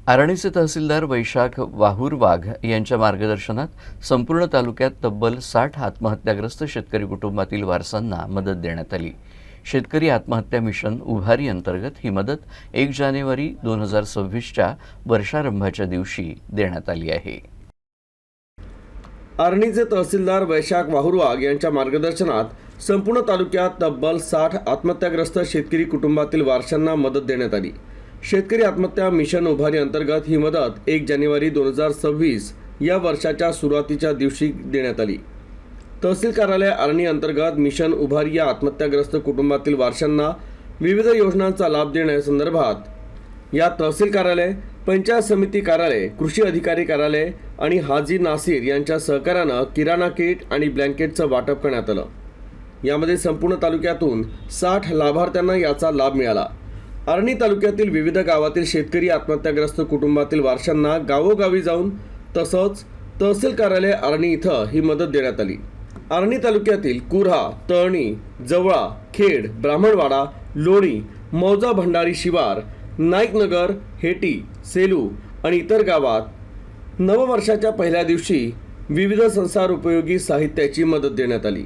आर्णीचे तहसीलदार वैशाख वाहुरवाघ यांच्या मार्गदर्शनात संपूर्ण तालुक्यात तब्बल 60 आत्महत्याग्रस्त शेतकरी कुटुंबातील वारसांना मदत देण्यात आली। शेतकरी आत्महत्या मिशन उभारी अंतर्गत ही मदत 1 जानेवारी 2026च्या वर्षारंभाच्या दिवशी देण्यात आली आहे। आर्णीचे तहसीलदार वैशाख वाहुरवाघ यांच्या मार्गदर्शनात संपूर्ण तालुक्यात तब्बल 60 आत्महत्याग्रस्त शेतकरी कुटुंबातील वारसांना मदत देण्यात आली। शेतकरी आत्महत्या मिशन उभारी अंतर्गत ही मदत 1 जानेवारी 2026 या वर्षाच्या सुरुवातीच्या दिवशी देण्यात आली। तहसील कार्यालय आर्णी अंतर्गत मिशन उभारी या आत्महत्याग्रस्त कुटुंबातील वारसांना विविध योजनांचा लाभ देण्यासंदर्भात या तहसील कार्यालय, पंचायत समिती कार्यालय, कृषी अधिकारी कार्यालय आणि हाजी नासिर यांच्या सहकार्यानं किराणा किट आणि ब्लँकेटचं वाटप करण्यात आलं। यामध्ये संपूर्ण तालुक्यातून 60 लाभार्थ्यांना याचा लाभ मिळाला। आर्णी तालुक्यातील विविध गावातील शेतकरी आत्महत्याग्रस्त कुटुंबातील वारसांना गावोगावी जाऊन तसंच तहसील कार्यालय आर्णी इथं ही मदत देण्यात आली। आर्णी तालुक्यातील कुऱ्हा, तळणी, जवळा, खेड, ब्राह्मणवाडा, लोणी, मौजा भंडारी शिवार, नाईकनगर, हेटी, सेलू आणि इतर गावात नववर्षाच्या पहिल्या दिवशी विविध संसार उपयोगी साहित्याची मदत देण्यात आली।